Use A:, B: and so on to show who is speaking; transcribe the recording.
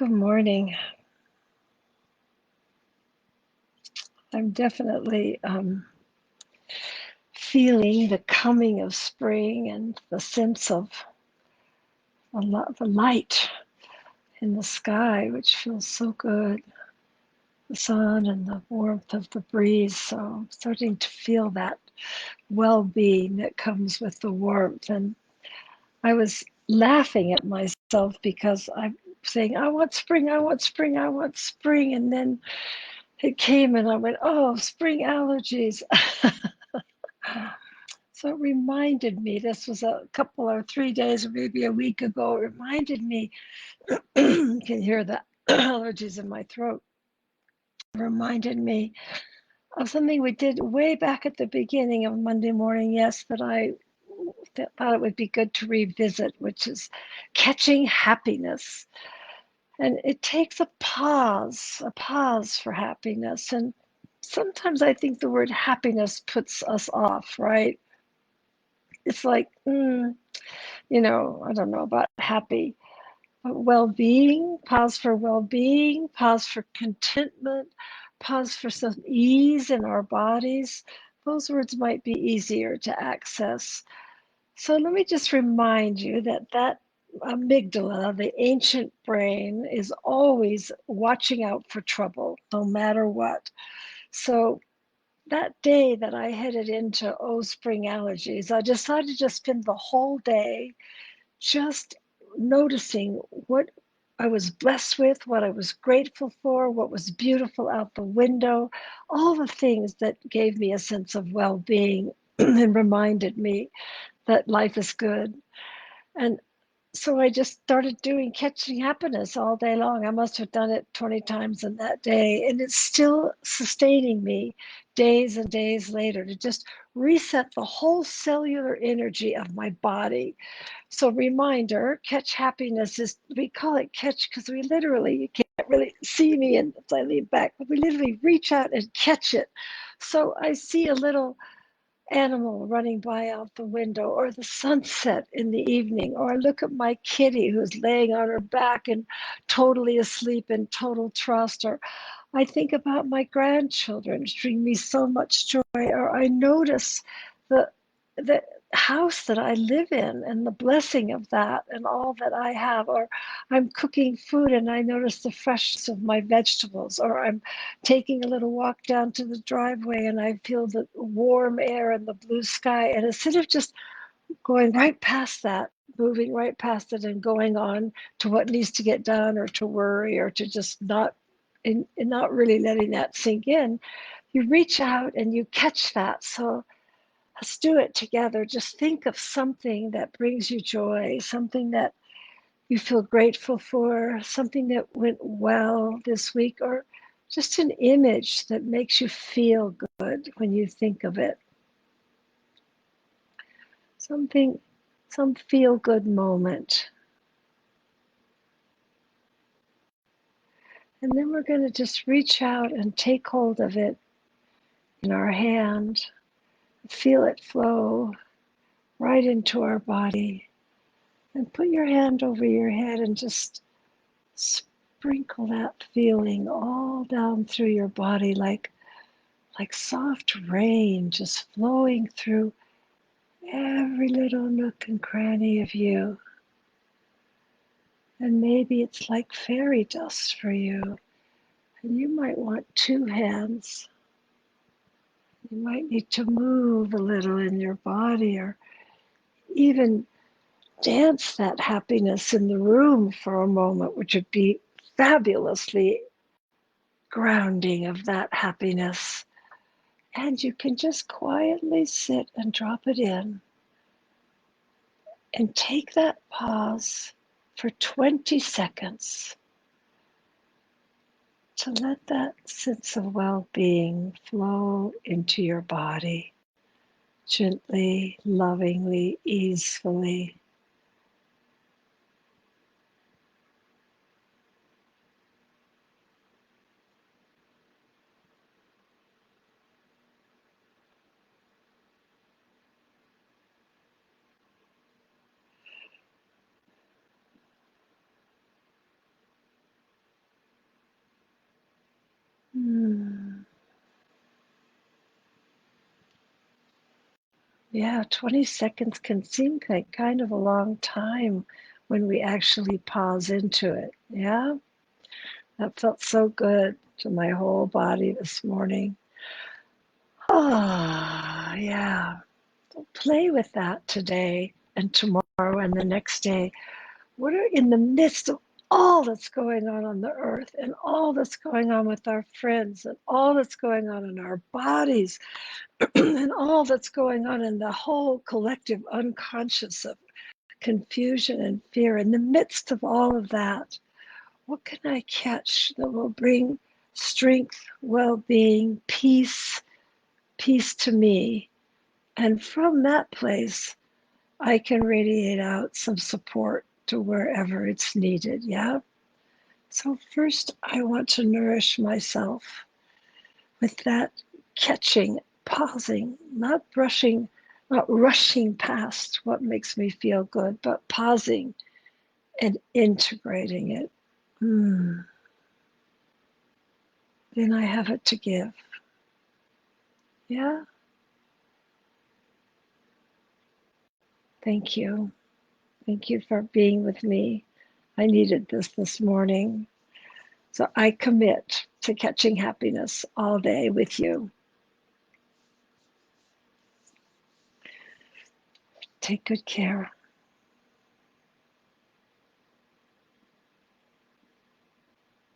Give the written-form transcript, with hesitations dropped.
A: Good morning. I'm definitely feeling the coming of spring and the sense of the light in the sky, which feels so good. The sun and the warmth of the breeze. So I'm starting to feel that well-being that comes with the warmth. And I was laughing at myself because I'm saying, I want spring, I want spring, I want spring. And then it came and I went, oh, spring allergies. So it reminded me, this was a couple or 3 days or maybe a week ago, it reminded me, you can hear the allergies in my throat, it reminded me of something we did way back at the beginning of Monday Morning Yes that I thought it would be good to revisit, which is catching happiness. And it takes a pause for happiness. And sometimes I think the word happiness puts us off, right? It's like, I don't know about happy. Well-being, pause for well-being, pause for contentment, pause for some ease in our bodies. Those words might be easier to access. So let me just remind you that amygdala, the ancient brain, is always watching out for trouble, no matter what. So that day that I headed into spring allergies, I decided to spend the whole day just noticing what I was blessed with, what I was grateful for, what was beautiful out the window, all the things that gave me a sense of well-being and reminded me that life is good. And so I just started doing catching happiness all day long. I must have done it 20 times in that day. And it's still sustaining me days and days later to just reset the whole cellular energy of my body. So reminder, catch happiness is, we call it catch because we literally, you can't really see me and as I lean back, but we literally reach out and catch it. So I see a little animal running by out the window, or the sunset in the evening, or I look at my kitty who's laying on her back and totally asleep in total trust, or I think about my grandchildren, which bring me so much joy, or I notice the house that I live in and the blessing of that and all that I have, or I'm cooking food and I notice the freshness of my vegetables, or I'm taking a little walk down to the driveway and I feel the warm air and the blue sky, and instead of just going right past that, moving right past it and going on to what needs to get done or to worry or to just not and not really letting that sink in, you reach out and you catch that. So let's do it together. Just think of something that brings you joy, something that you feel grateful for, something that went well this week, or just an image that makes you feel good when you think of it. Something, some feel good moment. And then we're going to just reach out and take hold of it in our hand, feel it flow right into our body. And put your hand over your head and just sprinkle that feeling all down through your body like soft rain just flowing through every little nook and cranny of you. And maybe it's like fairy dust for you. And you might want two hands. You might need to move a little in your body or even dance that happiness in the room for a moment, which would be fabulously grounding of that happiness. And you can just quietly sit and drop it in and take that pause for 20 seconds to let that sense of well-being flow into your body gently, lovingly, easefully. Yeah, 20 seconds can seem like kind of a long time when we actually pause into it. Yeah, that felt so good to my whole body this morning. Ah, yeah. So play with that today and tomorrow and the next day. What are in the midst of all that's going on the earth and all that's going on with our friends and all that's going on in our bodies and all that's going on in the whole collective unconscious of confusion and fear, in the midst of all of that, what can I catch that will bring strength, well-being, peace to me? And from that place, I can radiate out some support to wherever it's needed. Yeah. So first, I want to nourish myself with that catching, pausing, not brushing, not rushing past what makes me feel good, but pausing and integrating it. Then I have it to give. Yeah. Thank you. Thank you for being with me. I needed this morning. So I commit to catching happiness all day with you. Take good care.